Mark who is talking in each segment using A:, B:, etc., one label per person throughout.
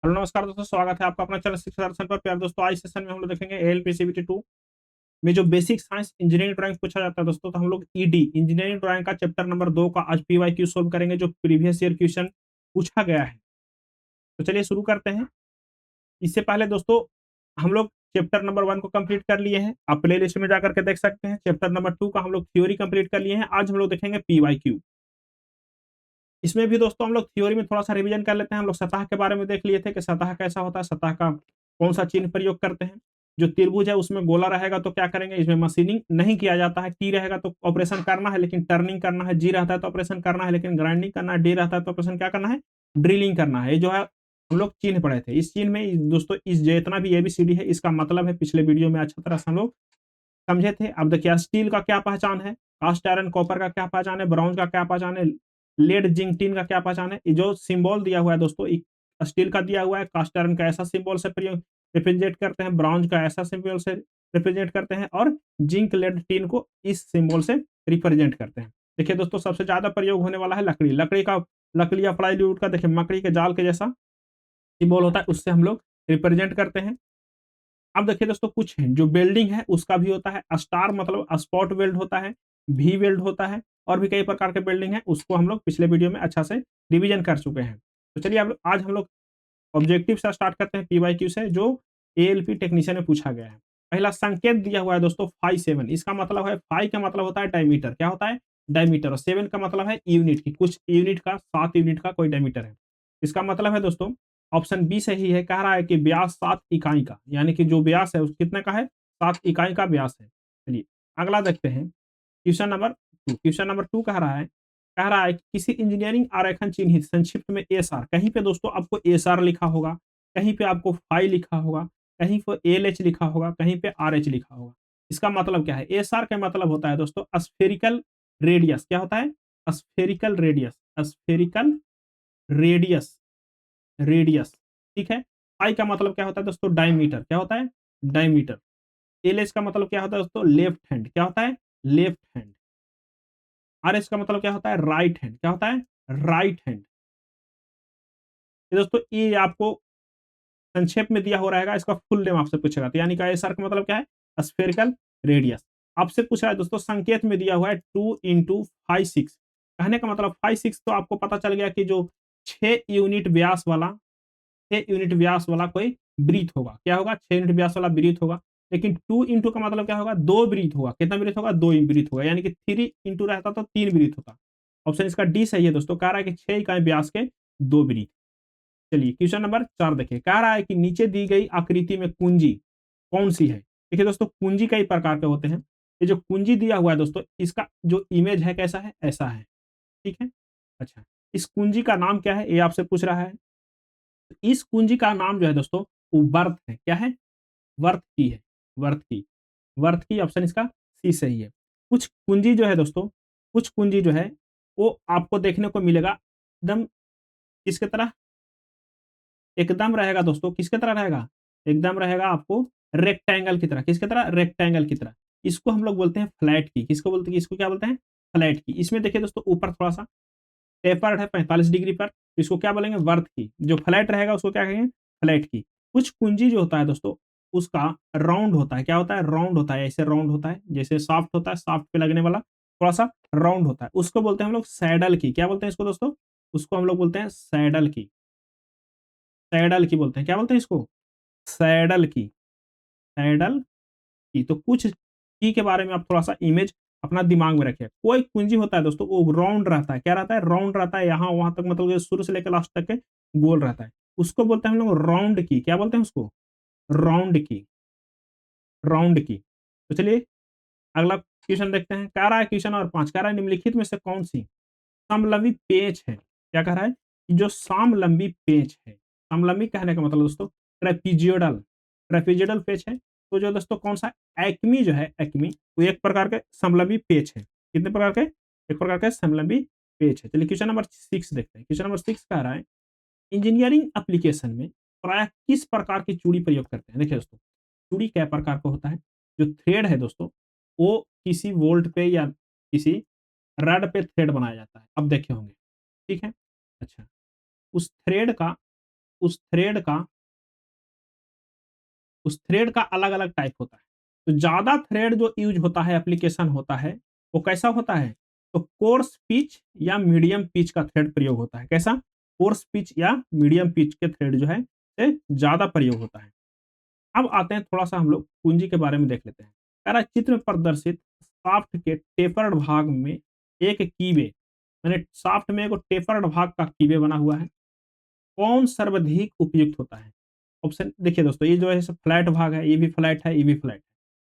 A: Hello नमस्कार दोस्तों, स्वागत है आपका अपना चैनल शिक्षा दर्शन पर। प्यार दोस्तों, आज सेशन में हम लोग देखेंगे एएलपीसीबीटी 2 में जो बेसिक साइंस इंजीनियरिंग ड्राइंग पूछा जाता है दोस्तों। तो हम लोग ईडी इंजीनियरिंग ड्राइंग का चैप्टर नंबर 2 का आज पीवाईक्यू सोल्व करेंगे, जो प्रीवियस ईयर क्वेश्चन पूछा गया है। तो चलिए शुरू करते हैं। इससे पहले दोस्तों हम लोग चैप्टर नंबर 1 को कंप्लीट कर लिए हैं, आप प्ले लिस्ट में जाकर के देख सकते हैं। चैप्टर नंबर 2 का हम लोग थ्योरी कंप्लीट कर लिए हैं। आज हम लोग देखेंगे पीवाईक्यू। इसमें भी दोस्तों हम लोग थ्योरी में थोड़ा सा रिवीजन कर लेते हैं। हम लोग सतह के बारे में देख लिए थे कि सतह कैसा होता है, सतह का कौन सा चिन्ह प्रयोग करते हैं। जो त्रिभुज है उसमें गोला रहेगा तो क्या करेंगे, इसमें मशीनिंग नहीं किया जाता है। टी रहेगा तो ऑपरेशन करना है लेकिन टर्निंग करना है, जी रहता है तो ऑपरेशन करना है लेकिन ग्राइंडिंग करना है, डी रहता है तो ऑपरेशन क्या करना है, ड्रिलिंग करना है। ये जो है हम लोग चिन्ह पढ़े थे। इस चिन्ह में दोस्तों इस जितना भी एबीसीडी है इसका मतलब है पिछले वीडियो में अच्छा तरह से हम लोग समझे थे। अब देखिए स्टील का क्या पहचान है, कास्ट आयरन कॉपर का क्या पहचान है, ब्रॉन्ज का क्या पहचान है, लेड जिंक टिन का क्या पहचान है। ये जो सिंबल दिया हुआ है दोस्तों, स्टील का दिया हुआ है, कास्ट आयरन का ऐसा सिंबल से रिप्रेजेंट करते हैं, ब्रॉन्ज का ऐसा सिंबल से रिप्रेजेंट करते हैं, और जिंक लेड टिन को इस सिंबल से रिप्रेजेंट करते हैं। देखिए दोस्तों सबसे ज्यादा प्रयोग होने वाला है लकड़ी। लकड़ी या प्लाईवुड का देखिए मकड़ी के जाल के जैसा सिंबल होता है, उससे हम लोग रिप्रेजेंट करते हैं। अब देखिए दोस्तों कुछ जो वेल्डिंग है उसका भी होता है। स्टार मतलब स्पॉट वेल्ड होता है, वी वेल्ड होता है, और भी कई प्रकार के वेल्डिंग है। उसको हम लोग पिछले वीडियो में अच्छा से रिवीजन कर चुके हैं। तो चलिए अब आज हम लोग ऑब्जेक्टिव से स्टार्ट करते हैं, पीवाईक्यू से, जो एएलपी टेक्नीशियन में पूछा गया है। पहला संकेत दिया हुआ है दोस्तों फाई 7। इसका मतलब है फाई का मतलब होता है डायमीटर, क्या होता है डायमीटर, और 7 का मतलब है यूनिट की, कुछ यूनिट का 7 यूनिट का कोई डायमीटर है। इसका मतलब है दोस्तों ऑप्शन बी सही है। कह रहा है कि व्यास 7 इकाई का, यानी कि जो व्यास है उस कितने का है, 7 इकाई का व्यास है। चलिए अगला देखते हैं। क्वेश्चन नंबर 2 कह रहा है कि किसी इंजीनियरिंग आरेखन चिन्हित संक्षिप्त में एसआर, कहीं पे दोस्तों आपको एसआर लिखा होगा, कहीं पे आपको फाई लिखा होगा, कहीं पे एलएच लिखा होगा, कहीं पे आरएच लिखा होगा। इसका मतलब क्या है, एसआर का मतलब होता है दोस्तों स्फेरिकल रेडियस। क्या होता है, spherical radius, spherical radius, radius. ठीक है। पाई का मतलब क्या होता है दोस्तों, डायमीटर, क्या होता है डायमीटर। एलएच का मतलब क्या होता है दोस्तों, लेफ्ट हैंड, क्या होता है लेफ्ट हैंड। आरएच का मतलब क्या होता है, राइट हैंड, क्या होता है राइट हैंड। ये दोस्तों ये आपको संक्षेप में दिया हो रहेगा, इसका फुल नेम आपसे पूछेगा। तो यानी कि एसआर का मतलब क्या है, स्फेरिकल रेडियस। आपसे पूछ रहा है दोस्तों संकेत में दिया हुआ है 2 × 5 6। कहने का मतलब 5 6 तो आपको पता चल गया कि जो 6 यूनिट व्यास वाला, 6 यूनिट व्यास वाला कोई वृत्त होगा। क्या होगा, 6 यूनिट व्यास वाला वृत्त होगा। लेकिन 2 इंटू का मतलब क्या होगा, 2 वृत्त होगा। कितना वृत्त होगा, 2 वृत्त होगा, यानी कि 3 इंटू रहता तो 3 वृत्त होता। ऑप्शन इसका डी सही है दोस्तों। कह रहा है कि 6 इकाई व्यास के 2 वृत्त। चलिए क्वेश्चन नंबर 4 देखिए। कह रहा है कि नीचे दी गई आकृति में कुंजी कौन सी है। देखिए दोस्तों कुंजी कई प्रकार के होते हैं। ये जो कुंजी दिया हुआ है दोस्तों, इसका जो इमेज है कैसा है, ऐसा है। ठीक है। अच्छा, इस कुंजी का नाम क्या है, ये आपसे पूछ रहा है। इस कुंजी का नाम जो है दोस्तों वो वर्थ है। क्या है, वर्थ की है, वर्थ की, वर्थ की। ऑप्शन इसका सी सही है। कुछ कुंजी जो है दोस्तों, कुछ कुंजी जो है वो आपको देखने को मिलेगा एकदम किसके तरह, एकदम रहेगा दोस्तों किसके तरह रहेगा, एकदम रहेगा आपको रेक्टेंगल की तरह। किसके तरह, रेक्टेंगल की तरह। इसको हम लोग बोलते हैं फ्लैट की। किसको बोलते हैं, इसको क्या बोलते हैं, फ्लैट की। इसमें देखिए दोस्तों ऊपर थोड़ा सा टेपर्ड है 45 डिग्री पर, इसको क्या बोलेंगे, वर्थ की। जो फ्लैट रहेगा उसको क्या कहेंगे, फ्लैट की। कुछ कुंजी जो होता है दोस्तों उसका राउंड होता है। क्या होता है, राउंड होता है, ऐसे राउंड होता है जैसे सॉफ्ट होता है, सॉफ्ट पे लगने वाला थोड़ा सा राउंड होता है। उसको बोलते हैं हम लोग सैडल की। क्या बोलते हैं इसको दोस्तों, उसको हम लोग बोलते हैं सैडल की, सैडल की बोलते हैं। क्या बोलते हैं इसको, सैडल की, सैडल की। तो कुछ की के बारे में आप थोड़ा सा इमेज अपना दिमाग में रखें। कोई कुंजी होता है दोस्तों वो राउंड रहता है। क्या रहता है, राउंड रहता है, यहाँ वहां तक मतलब कि शुरू से लेकर लास्ट तक के गोल रहता है। उसको बोलते हैं हम लोग राउंड की। क्या बोलते हैं उसको, राउंड की, राउंड की। तो चलिए अगला क्वेश्चन देखते हैं। कह रहा है क्वेश्चन और 5 कह रहा है निम्नलिखित में से कौन सी समलंबी पेच है। क्या कह रहा है कि जो समलंबी पेच है, समलंबी कहने का मतलब दोस्तों ट्रेपीजियोडल, ट्रेपीजियोडल पेच है। तो जो दोस्तों कौन सा, एक्मी जो है, एक्मी वो एक प्रकार के समलंबी पेच है। कितने प्रकार के, एक प्रकार के समलंबी पेच है। चलिए क्वेश्चन नंबर 6 देखते हैं। क्वेश्चन नंबर 6 कह रहा है इंजीनियरिंग एप्लीकेशन में प्राय किस प्रकार की चूड़ी प्रयोग करते हैं। देखिए दोस्तों चूड़ी क्या प्रकार का होता है, जो थ्रेड है दोस्तों वो किसी वोल्ट पे या किसी रड पे थ्रेड बनाया जाता है। अब देखे होंगे, ठीक है। अच्छा, उस थ्रेड का उस थ्रेड का अलग-अलग टाइप होता है। तो ज़्यादा थ्रेड जो यूज़ होता है, एप्लीकेशन होता है, वो कैसा होता है? तो कोर्स पिच या मीडियम पिच का थ्रेड प्रयोग होता है। कैसा? कोर्स पिच या मीडियम पिच के थ्रेड जो है, से ज़्यादा प्रयोग होता है। अब आते हैं थोड़ा-सा हम लोग कुंजी के बारे में देख लेते हैं। कह रहा है चित्र में प्रदर्शित शाफ्ट के टेपर्ड भाग में एक कीवे, यानी शाफ्ट में एगो टेपर्ड भाग का कीवे बना हुआ है। कौन सर्वाधिक उपयुक्त होता है? ऑप्शन देखिए दोस्तों, ये जो है फ्लैट भाग है, ये भी फ्लैट है, ये भी फ्लैट है।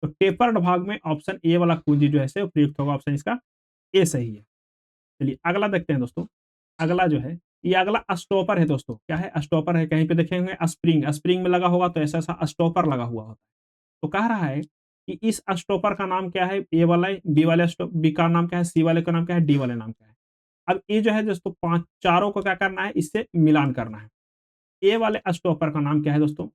A: तो टेपर्ड भाग में ऑप्शन ए वाला कुंजी जो है से उपयुक्त होगा, ऑप्शन इसका ए सही है। चलिए अगला देखते हैं दोस्तों। अगला जो है, ये अगला स्टॉपर है दोस्तों। क्या है? स्टॉपर है। कहीं पे देखे होंगे स्प्रिंग, स्प्रिंग में लगा होगा तो ऐसा-ऐसा स्टॉपर लगा हुआ होता है। तो कह रहा है कि इस स्टॉपर का नाम क्या है? ए वाला, बी वाले बी का नाम क्या है? सी वाले का नाम क्या है? डी वाले नाम क्या है? अब ये जो है दोस्तों 5 चारों को क्या करना है? इससे मिलान करना है। ए वाले स्टॉपर का नाम क्या है दोस्तों?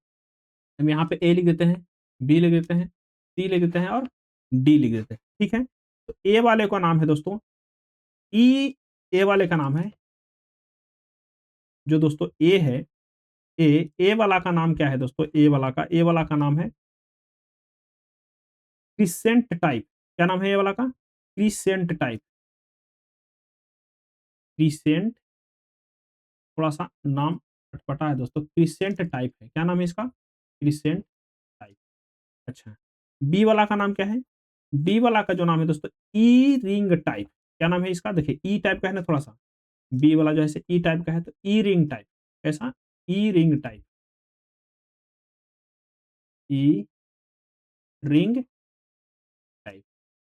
A: हम यहाँ पे ए लिख देते हैं, बी लिख देते हैं, सी लिख देते हैं और डी लिख देते हैं। ठीक है? तो ए वाले का नाम है दोस्तों ई, ए वाले का नाम है, जो दोस्तों ए है, ए वाला का नाम क्या है दोस्तों? ए वाला का नाम है क्रिसेंट टाइप। क्या नाम है ए वाला का? Crescent type. क्रिसेंट, थोड़ा-सा नाम अटपटा है दोस्तों, क्रिसेंट टाइप है। क्या नाम है इसका? Crescent type. अच्छा, बी वाला का नाम क्या है? बी वाला का जो नाम है दोस्तों ई रिंग टाइप। क्या नाम है इसका? देखिए ई टाइप का है ना थोड़ा-सा, बी वाला जो है ई टाइप का है, तो ई रिंग टाइप। कैसा? ई रिंग टाइप। ई रिंग टाइप।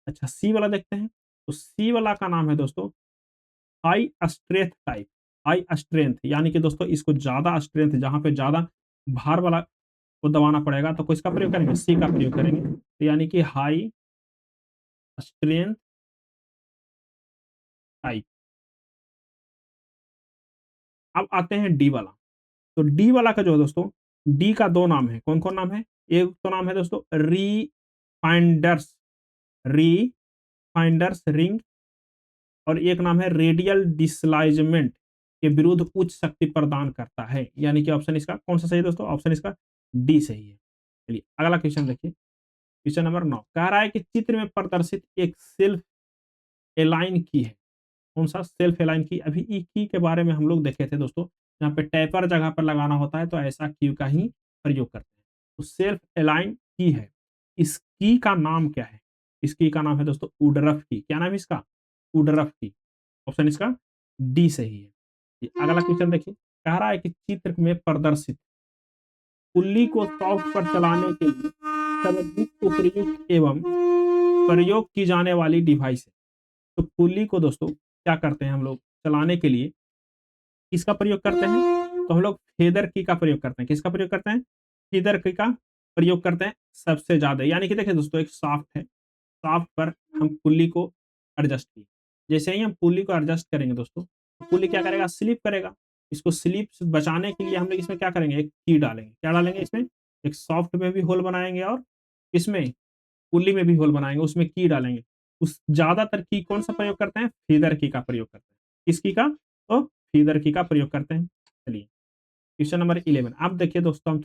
A: अच्छा, सी वाला देखते हैं। तो सी वाला का नाम है दोस्तों high strength type. High strength यानी कि दोस्तों इसको ज़्यादा स्ट्रेंथ, जहाँ पे ज़्यादा भार वाला को दबाना पड़ेगा तो किसका प्रयोग करेंगे? सी का प्रयोग करेंगे। तो यानी कि हाई स्ट्रेंथ टाइप। अब आते हैं डी वाला। तो डी वाला का जो है दोस्तों, डी का 2 नाम है। कौन-कौन नाम है? एक तो नाम है दोस्तों रीफाइंडर्स, रीफाइंडर्स रिंग, और एक नाम है रेडियल डिस्प्लेसमेंट के विरुद्ध उच्च शक्ति प्रदान करता है। यानी कि ऑप्शन इसका कौन-सा सही है दोस्तों? ऑप्शन इसका डी सही है। चलिए अगला क्वेश्चन देखिए। क्वेश्चन नंबर 9 कह रहा है कि चित्र में प्रदर्शित एक सेल्फ अलाइन की है। कौन-सा? सेल्फ अलाइन की। अभी ई की के बारे में हम लोग देखे थे दोस्तों। यहाँ पे टैपर जगह पर लगाना होता है तो ऐसा की का ही प्रयोग करते हैं। तो सेल्फ अलाइन की है। इस की का नाम क्या है? इस की का नाम है दोस्तों वुडरफ की। क्या नाम है इसका? वुडरफ की। ऑप्शन इसका डी सही है। ये अगला क्वेश्चन देखिए। कह रहा है कि चित्र में प्रदर्शित कुल्ली को सॉफ्ट पर चलाने के लिए सर्वाधिक उपयुक्त एवं प्रयोग की जाने वाली डिवाइस है। तो कुल्ली को दोस्तों क्या करते हैं हम लोग चलाने के लिए, किसका प्रयोग करते हैं? तो हम लोग फेदर की का प्रयोग करते हैं। किसका प्रयोग करते हैं? फेदर की का प्रयोग करते हैं सबसे ज़्यादा। यानी कि देखिए दोस्तों, एक शाफ्ट है, शाफ्ट पर हम पुल्ली को एडजस्ट किए। जैसे ही हम पुल्ली को एडजस्ट करेंगे दोस्तों, तो पुल्ली क्या करेगा? स्लिप करेगा। इसको स्लिप से बचाने के लिए हम लोग इसमें क्या करेंगे? एक की डालेंगे। क्या डालेंगे इसमें? एक शाफ्ट में भी होल बनाएँगे और इसमें पुल्ली में भी होल बनाएँगे, उसमें की डालेंगे। उस ज़्यादातर की कौन-सा प्रयोग करते हैं? फेदर की का प्रयोग करते हैं। किस की का? तो फेदर की का प्रयोग करते हैं। चलिए, क्वेश्चन नंबर 11। अब देखिए दोस्तों, हम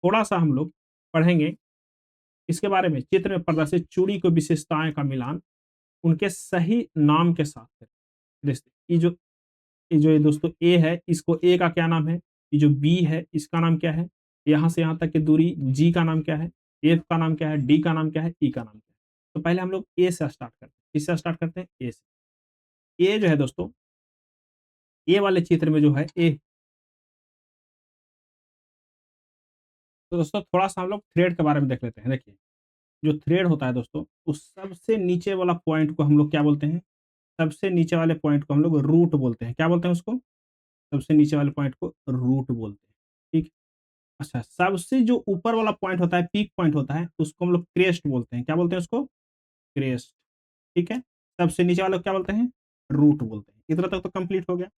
A: थोड़ा-सा हम लोग पढ़ेंगे इसके बारे में। चित्र में प्रदर्शित चूड़ी की विशेषताएँ का मिलान उनके सही नाम के साथ करें। जैसे ये जो दोस्तों ए है, इसको ए का क्या नाम है? ये जो बी है, इसका नाम क्या है? यहाँ से यहाँ तक की दूरी जी का नाम क्या है? एफ का नाम क्या है? डी का नाम क्या है? ई का नाम क्या है? तो पहले हम लोग ए से स्टार्ट करते हैं। किससे स्टार्ट करते हैं? ए से। ए जो है दोस्तों, ए वाले चित्र में जो है ए, तो दोस्तों थोड़ा-सा हम लोग थ्रेड के बारे में देख लेते हैं। देखिए, जो थ्रेड होता है दोस्तों, उस सबसे नीचे वाला पॉइंट को हम लोग क्या बोलते हैं? सबसे नीचे वाले पॉइंट को हम लोग रूट बोलते हैं। क्या बोलते हैं उसको? सबसे नीचे वाले पॉइंट को रूट बोलते हैं। ठीक? अच्छा, सबसे जो ऊपर वाला पॉइंट होता है, पीक पॉइंट होता है, उसको हम लोग क्रेस्ट बोलते हैं। क्या बोलते हैं उसको? क्रेस्ट। ठीक है? सबसे नीचे वाले को क्या बोलते हैं? रूट बोलते हैं। इतना तक तो कंप्लीट हो गया।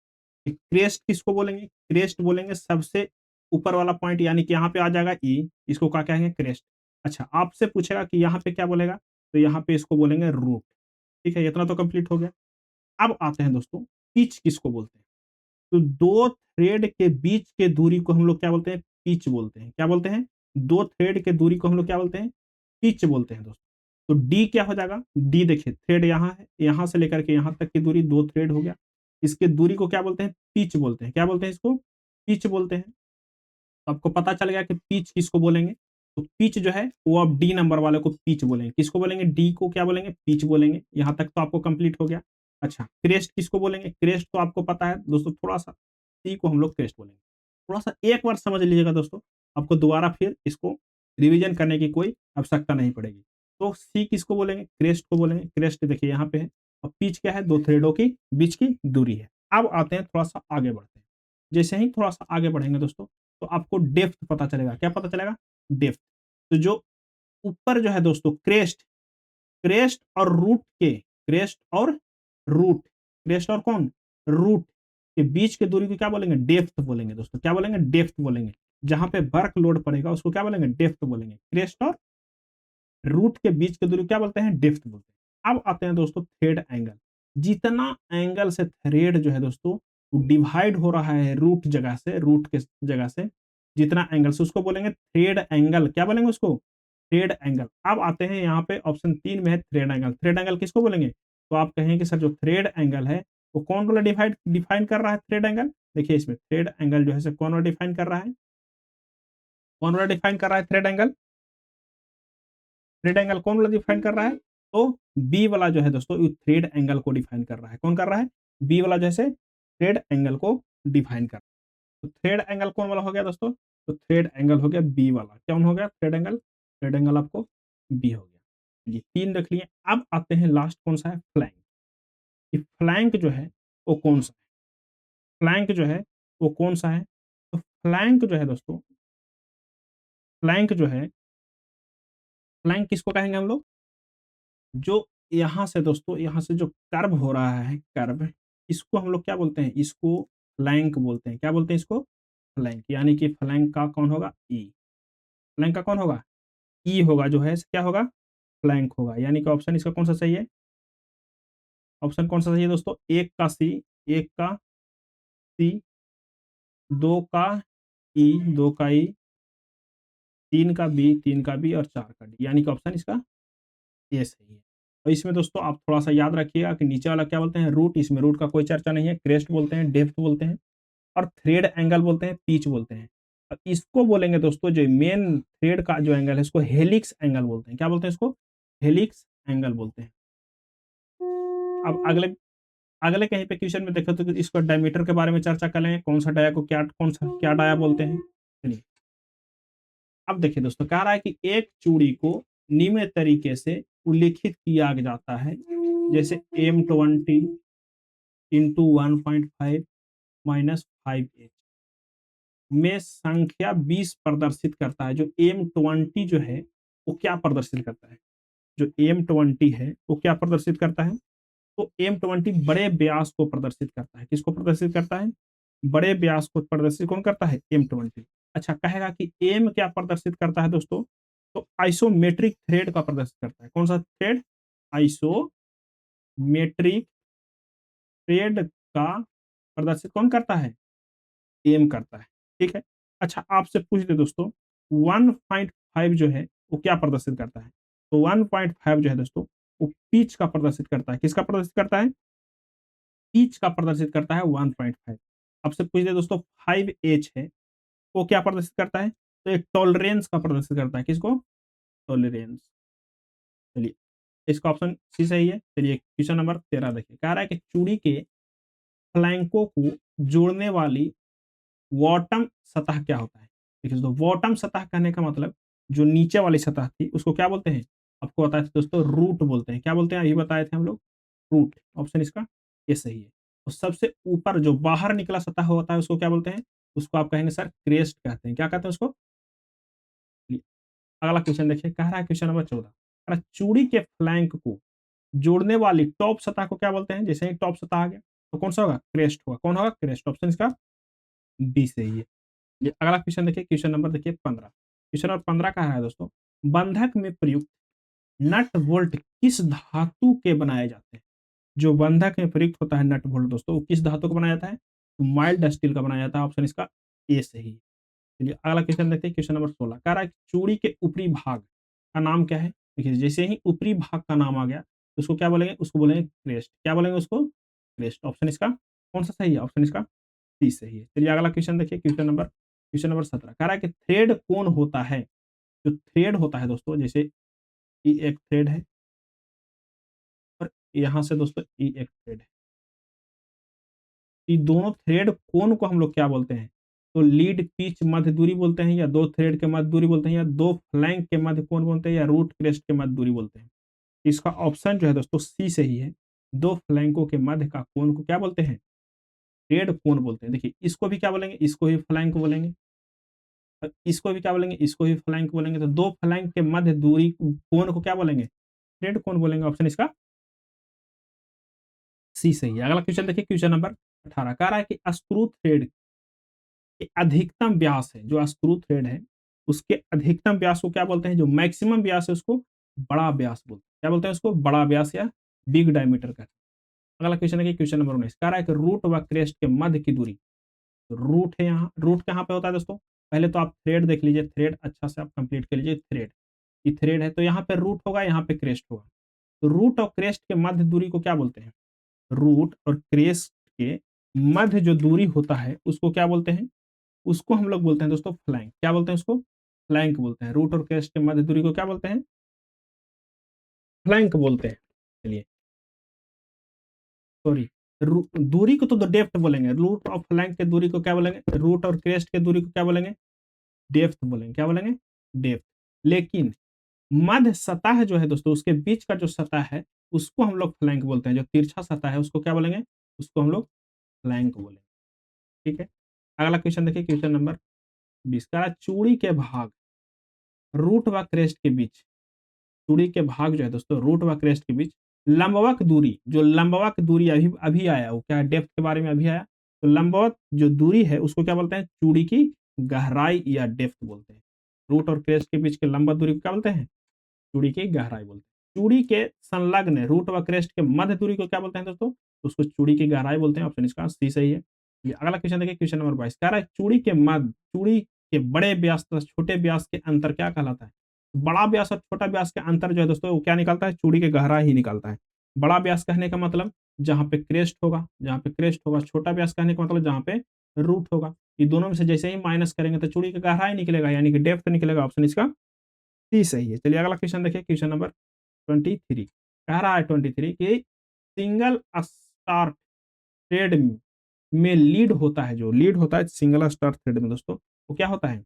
A: क्रेस्ट किसको बोलेंगे? क्रेस्ट बोलेंगे सबसे ऊपर वाला पॉइंट, यानी कि यहाँ पे आ जाएगा ई, इसको क्या कहेंगे? क्रेस्ट। अच्छा, आपसे पूछेगा कि यहाँ पे क्या बोलेगा? तो यहाँ पे इसको बोलेंगे रूट। ठीक है? इतना तो कंप्लीट हो गया। अब आते हैं दोस्तों, पिच किसको बोलते हैं? तो दो थ्रेड के बीच के दूरी को हम लोग क्या बोलते हैं? पिच बोलते हैं। क्या बोलते हैं? दो थ्रेड के दूरी को हम लोग क्या बोलते हैं? पिच बोलते हैं दोस्तों। तो डी क्या हो जाएगा? डी देखिए, थ्रेड यहाँ है, यहाँ से लेकर के यहाँ तक की दूरी दो थ्रेड हो गया। इसके दूरी को क्या बोलते हैं? पिच बोलते हैं। क्या बोलते हैं इसको? पिच बोलते हैं। तो आपको पता चल गया कि पिच किसको बोलेंगे। तो पिच जो है वो आप डी नंबर वाले को पिच बोलेंगे। किसको बोलेंगे? डी को क्या बोलेंगे? पिच बोलेंगे। यहाँ तक तो आपको कंप्लीट हो गया। अच्छा, क्रेस्ट किसको बोलेंगे? क्रेस्ट तो आपको पता है दोस्तों, थोड़ा सा सी को हम लोग क्रेस्ट बोलेंगे। थोड़ा सा एक बार समझ लीजिएगा दोस्तों, आपको दोबारा फिर इसको रिवीजन करने की कोई आवश्यकता नहीं पड़ेगी। तो सी किसको बोलेंगे? क्रेस्ट को बोलेंगे। क्रेस्ट देखिए यहाँ पे है, और पिच क्या है? दो थ्रेडों की बीच की दूरी है। अब आते हैं थोड़ा सा आगे बढ़ते हैं। जैसे ही थोड़ा सा आगे बढ़ेंगे दोस्तों, तो आपको डेप्थ पता चलेगा। क्या पता चलेगा? डेप्थ। तो जो ऊपर जो है दोस्तों क्रेस्ट, क्रेस्ट और रूट के, क्रेस्ट और रूट, क्रेस्ट और कौन? रूट के बीच की दूरी को क्या बोलेंगे? डेप्थ बोलेंगे दोस्तों। क्या बोलेंगे? डेप्थ बोलेंगे। जहां पे वर्क लोड पड़ेगा उसको क्या बोलेंगे? डेप्थ बोलेंगे। क्रेस्ट और रूट के बीच की दूरी क्या बोलते हैं? डेप्थ बोलते हैं। अब आते हैं दोस्तों थ्रेड एंगल। जितना एंगल से थ्रेड जो है दोस्तों डिवाइड हो रहा है रूट जगह से, रूट के जगह से जितना एंगल से, उसको बोलेंगे थ्रेड एंगल। क्या बोलेंगे उसको? Thread angle. अब आते हैं यहाँ पे ऑप्शन 3 में है थ्रेड एंगल। थ्रेड एंगल किसको बोलेंगे? तो आप कहेंगे कि सर जो थ्रेड एंगल है वो कौन वाला डिवाइड डिफाइन कर रहा है थ्रेड एंगल? देखिए इसमें थ्रेड एंगल जो है कौन वाला डिफाइन कर रहा है? कौन वाला डिफाइन कर रहा है थ्रेड एंगल? थ्रेड एंगल कौन वाला डिफाइन कर रहा है? तो बी वाला जो है दोस्तों थ्रेड एंगल को डिफाइन कर रहा है। कौन कर रहा है? बी वाला जैसे थ्रेड एंगल को डिफाइन कर रहा है। तो थ्रेड एंगल कौन वाला हो गया दोस्तों? तो थ्रेड एंगल हो गया बी वाला। कौन हो गया? Thread angle. थ्रेड एंगल आपको बी हो गया। ये तीन रख लिए। अब आते हैं लास्ट कौन सा है? फ्लैंक। कि फ्लैंक जो है वो कौन सा है? फ्लैंक जो है वो कौन सा है? तो फ्लैंक जो है दोस्तों, फ्लैंक जो है, फ्लैंक किसको कहेंगे हम लोग? जो यहाँ से दोस्तों, यहाँ से जो कर्व हो रहा है, कर्व, इसको हम लोग क्या बोलते हैं? इसको फ्लैंक बोलते हैं। क्या बोलते हैं इसको? फ्लैंक। यानी कि फ्लैंक का कौन होगा? ई। फ्लैंक का कौन होगा? ई होगा। जो है क्या होगा? फ्लैंक होगा। यानी कि ऑप्शन इसका कौन सा सही है? ऑप्शन कौन सा सही है दोस्तों? एक का सी, एक का सी, दो का ई, दो का ई, तीन का बी, तीन का बी और चार का डी। यानी कि ऑप्शन इसका ये सही है। और इसमें दोस्तों आप थोड़ा सा याद रखिएगा कि नीचे वाला क्या बोलते हैं? रूट। इसमें रूट का कोई चर्चा नहीं है। क्रेस्ट बोलते हैं, डेप्थ बोलते हैं, और थ्रेड एंगल बोलते हैं, पिच बोलते हैं। अब इसको बोलेंगे दोस्तों, जो मेन थ्रेड का जो एंगल है इसको हेलिक्स एंगल बोलते हैं। क्या बोलते हैं इसको? हेलिक्स एंगल बोलते हैं। अब अगले अगले कहीं पे क्वेश्चन में देखो तो इसको डायमीटर के बारे में चर्चा कर लेंगे। कौन सा डाया को क्या, कौन सा क्या डाया बोलते हैं। चलिए अब देखिए दोस्तों, कह रहा है कि एक चूड़ी को निम्न तरीके से उल्लिखित किया जाता है, जैसे M20 इंटू 1.5 माइनस 5H में संख्या 20 प्रदर्शित करता है। जो M20 जो है वो क्या प्रदर्शित करता है? जो M20 है वो क्या प्रदर्शित करता है? तो M20 बड़े व्यास को प्रदर्शित करता है। किसको प्रदर्शित करता है? बड़े व्यास को प्रदर्शित कौन करता है? M20। अच्छा, कहेगा कि एम क्या प्रदर्शित करता है दोस्तों? तो आइसोमेट्रिक थ्रेड का प्रदर्शित करता है। कौन सा थ्रेड? आइसोमेट्रिक थ्रेड का प्रदर्शित कौन करता है? एम करता है। ठीक है। अच्छा, आपसे पूछ दे दोस्तों, 1.5 जो है वो क्या प्रदर्शित करता है? तो 1.5 जो है दोस्तों वो पिच का प्रदर्शित करता है। किसका प्रदर्शित करता है? पिच का प्रदर्शित करता है 1.5। आपसे पूछ दे दोस्तों, 5H है वो क्या प्रदर्शित करता है? तो एक टॉलरेंस का प्रदर्शित करता है। किसको? टॉलरेंस। चलिए, इसका ऑप्शन सी सही है। चलिए क्वेश्चन नंबर 13 देखिए, कह रहा है कि चूड़ी के फ्लैंकों को जोड़ने वाली बॉटम सतह क्या होता है? देखिए दोस्तों, बॉटम सतह कहने का मतलब जो नीचे वाली सतह थी उसको क्या बोलते हैं? आपको बताया था दोस्तों, रूट बोलते हैं। क्या बोलते हैं? अभी बताए थे हम लोग, रूट। ऑप्शन इसका ये सही है। और सबसे ऊपर जो बाहर निकला सतह होता है उसको क्या बोलते हैं? उसको आप कहेंगे सर क्रेस्ट कहते हैं। क्या कहते हैं उसको? अगला क्वेश्चन देखिए, कह रहा है क्वेश्चन नंबर 14, चूड़ी के फ्लैंक को जोड़ने वाली टॉप सतह को क्या बोलते हैं? जैसे ही टॉप सतह आ गया तो कौन सा होगा? क्रेस्ट होगा। कौन होगा? क्रेस्ट। ऑप्शन इसका बी सही है। ये अगला क्वेश्चन देखिए, क्वेश्चन नंबर देखिए 15। क्वेश्चन नंबर 15 का है दोस्तों, बंधक में प्रयुक्त नट बोल्ट किस धातु के बनाए जाते हैं? जो बंधक में प्रयुक्त होता है नट बोल्ट दोस्तों, वो किस धातु का बनाया जाता है? तो माइल्ड स्टील का बनाया जाता है, ऑप्शन इसका ए सही है। चलिए अगला क्वेश्चन देखते हैं, क्वेश्चन नंबर 16 कह रहा है चूड़ी के ऊपरी भाग का नाम क्या है? देखिए जैसे ही ऊपरी भाग का नाम आ गया तो उसको क्या बोलेंगे? उसको बोलेंगे क्रेस्ट। क्या बोलेंगे उसको? क्रेस्ट। ऑप्शन इसका कौन सा सही है? ऑप्शन इसका सी सही है। चलिए अगला क्वेश्चन देखिए, क्वेश्चन नंबर 17 कह रहा है कि थ्रेड कौन होता है? जो थ्रेड होता है दोस्तों, जैसे ई एक थ्रेड है और यहाँ से दोस्तों ई एक थ्रेड है, ये दोनों थ्रेड कोण को हम लोग क्या बोलते हैं? तो लीड पिच मध्य दूरी बोलते हैं, या दो थ्रेड के मध्य दूरी बोलते हैं, या दो फ्लैंक के मध्य कोण बोलते हैं, या रूट क्रेस्ट के मध्य दूरी बोलते हैं। इसका ऑप्शन जो है दोस्तों सी सही है। दो फ्लैंकों के मध्य का कोण को क्या बोलते हैं? थ्रेड कोण बोलते हैं। देखिए इसको भी क्या बोलेंगे? इसको ही फ्लैंक बोलेंगे। इसको भी क्या बोलेंगे? इसको ही फ्लैंक बोलेंगे। तो दो फ्लैंक के मध्य दूरी कोण को क्या बोलेंगे? थ्रेड कोण बोलेंगे। ऑप्शन इसका सी सही है। अगला क्वेश्चन देखिए, क्वेश्चन नंबर 18 कह रहा है कि स्क्रू थ्रेड के अधिकतम व्यास है, जो स्क्रू थ्रेड है उसके अधिकतम व्यास को क्या बोलते हैं? जो मैक्सिमम व्यास है उसको बड़ा व्यास बोलते हैं। क्या बोलते हैं उसको? बड़ा व्यास या बिग डायमीटर का। अगला क्वेश्चन है, क्वेश्चन नंबर 19 कह रहा है कि रूट व क्रेस्ट के मध्य की दूरी। रूट है, यहाँ रूट कहाँ पे होता है दोस्तों? पहले तो आप थ्रेड देख लीजिए, थ्रेड अच्छा से आप कंप्लीट कर लीजिए। थ्रेड, ये थ्रेड है तो यहाँ पे रूट होगा, यहाँ पे क्रेस्ट होगा। तो रूट और क्रेस्ट के मध्य दूरी को क्या बोलते हैं? रूट और क्रेस्ट के मध्य जो दूरी होता है उसको क्या बोलते हैं? उसको हम लोग बोलते हैं दोस्तों फ्लैंक। क्या बोलते हैं उसको? फ्लैंक बोलते हैं। रूट और क्रेस्ट के मध्य दूरी को क्या बोलते हैं? फ्लैंक बोलते हैं। चलिए सॉरी, दूरी को तो डेप्थ बोलेंगे। रूट और फ्लैंक के दूरी को क्या बोलेंगे? रूट और क्रेस्ट के दूरी को क्या बोलेंगे? डेप्थ बोलेंगे। क्या बोलेंगे? डेप्थ। लेकिन मध्य सतह जो है दोस्तों, उसके बीच का जो सतह है उसको हम लोग फ्लैंक बोलते हैं। जो तिरछा सतह है उसको क्या बोलेंगे? उसको हम लोग फ्लैंक बोलेंगे। ठीक है। अगला क्वेश्चन देखिए, क्वेश्चन नंबर 20 का चूड़ी के भाग रूट व क्रेस्ट के बीच, चूड़ी के भाग जो है दोस्तों रूट व क्रेस्ट के बीच लंबवत दूरी, जो लंबवत दूरी अभी अभी आया वो क्या है? डेप्थ के बारे में अभी आया। तो लंबवत जो दूरी है उसको क्या बोलते हैं? चूड़ी की गहराई या डेप्थ बोलते हैं। रूट और क्रेस्ट के बीच के लंबवत दूरी को क्या बोलते हैं? चूड़ी की गहराई बोलते हैं। चूड़ी के संलग्न रूट व क्रेस्ट के मध्य दूरी को क्या बोलते हैं दोस्तों? तो उसको चूड़ी की गहराई बोलते हैं। ऑप्शन इसका सी सही है। ये अगला क्वेश्चन देखिए, क्वेश्चन नंबर 22 कह रहा है चूड़ी के मध्य, चूड़ी के बड़े व्यास तथा छोटे व्यास के अंतर क्या कहलाता है? बड़ा व्यास और छोटा व्यास के अंतर जो है दोस्तों वो क्या निकलता है? चूड़ी के गहराई ही निकलता है। बड़ा व्यास कहने का मतलब जहाँ पे क्रेस्ट होगा, जहाँ पे क्रेस्ट होगा। छोटा व्यास कहने का मतलब जहाँ पे रूट होगा। ये दोनों में से जैसे ही माइनस करेंगे तो चूड़ी का गहराई निकलेगा, यानी कि डेप्थ निकलेगा। ऑप्शन इसका सी सही है। चलिए अगला क्वेश्चन देखिए, क्वेश्चन नंबर 23 कह रहा है 23 कि सिंगल स्टार थ्रेड में लीड होता है, जो लीड होता है सिंगल स्टार थ्रेड में दोस्तों वो क्या होता है?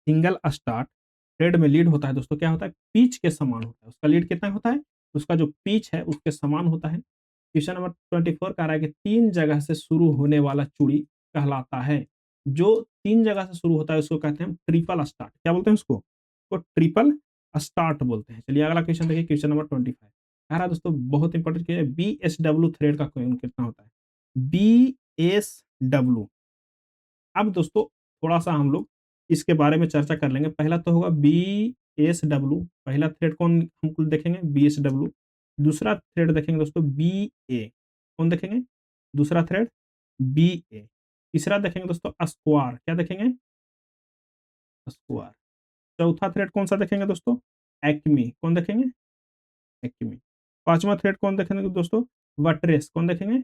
A: सिंगल स्टार थ्रेड में लीड होता है दोस्तों क्या होता है? पीच के समान होता है। उसका लीड कितना होता है? उसका जो पीच है उसके समान होता है। क्वेश्चन नंबर 24 कह रहा है कि तीन जगह से शुरू होने वाला चूड़ी कहलाता है। जो तीन जगह से शुरू होता है उसको कहते हैं ट्रिपल स्टार्ट। क्या बोलते हैं उसको? तो ट्रिपल स्टार्ट बोलते हैं। चलिए अगला क्वेश्चन देखिए, क्वेश्चन नंबर 25 कह रहा है दोस्तों बहुत इंपॉर्टेंट है, BSW थ्रेड का कोण कितना होता है? BSW। अब दोस्तों थोड़ा-सा हम लोग इसके बारे में चर्चा कर लेंगे। पहला तो होगा BSW, पहला थ्रेड कौन हम देखेंगे? BSW। दूसरा थ्रेड देखेंगे दोस्तों BA, कौन देखेंगे? दूसरा थ्रेड BA। तीसरा देखेंगे दोस्तों स्क्वायर, क्या देखेंगे? स्क्वायर। चौथा थ्रेड कौन-सा देखेंगे दोस्तों? एक्मे, कौन देखेंगे? एक्मे। पाँचवाँ थ्रेड कौन देखेंगे दोस्तों? बट्रेस, कौन देखेंगे?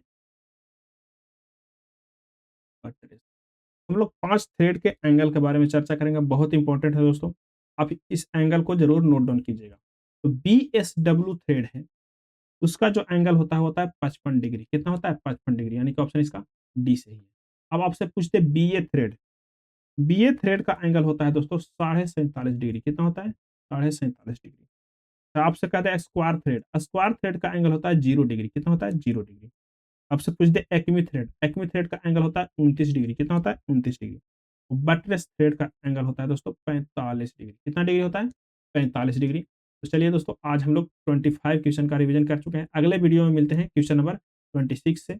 A: बट्रेस। हम लोग 5 थ्रेड के एंगल के बारे में चर्चा करेंगे, बहुत इंपॉर्टेंट है दोस्तों। आप इस एंगल को ज़रूर नोट डाउन कीजिएगा। तो बीएसडब्ल्यू थ्रेड है, उसका जो एंगल होता है 55 डिग्री। कितना होता है? 55 डिग्री, यानी कि ऑप्शन इसका डी सही है। अब आपसे पूछते हैं बीए थ्रेड। बीए थ्रेड का एंगल होता है दोस्तों 47.5 डिग्री। कितना होता है? 47.5 डिग्री। तो आपसे कहते हैं स्क्वायर थ्रेड। स्क्वायर थ्रेड का एंगल होता है 0 डिग्री। कितना होता है? 0 डिग्री। आपसे पूछते हैं एक्मी थ्रेड। एक्मी थ्रेड का एंगल होता है 29 डिग्री। कितना होता है? 29 डिग्री। बटरेस थ्रेड का एंगल होता है दोस्तों 45 डिग्री। कितना डिग्री होता है? 45 डिग्री। तो चलिए दोस्तों आज हम लोग 25 क्वेश्चन का रिवीजन कर चुके हैं। अगले वीडियो में मिलते हैं क्वेश्चन नंबर 26 से।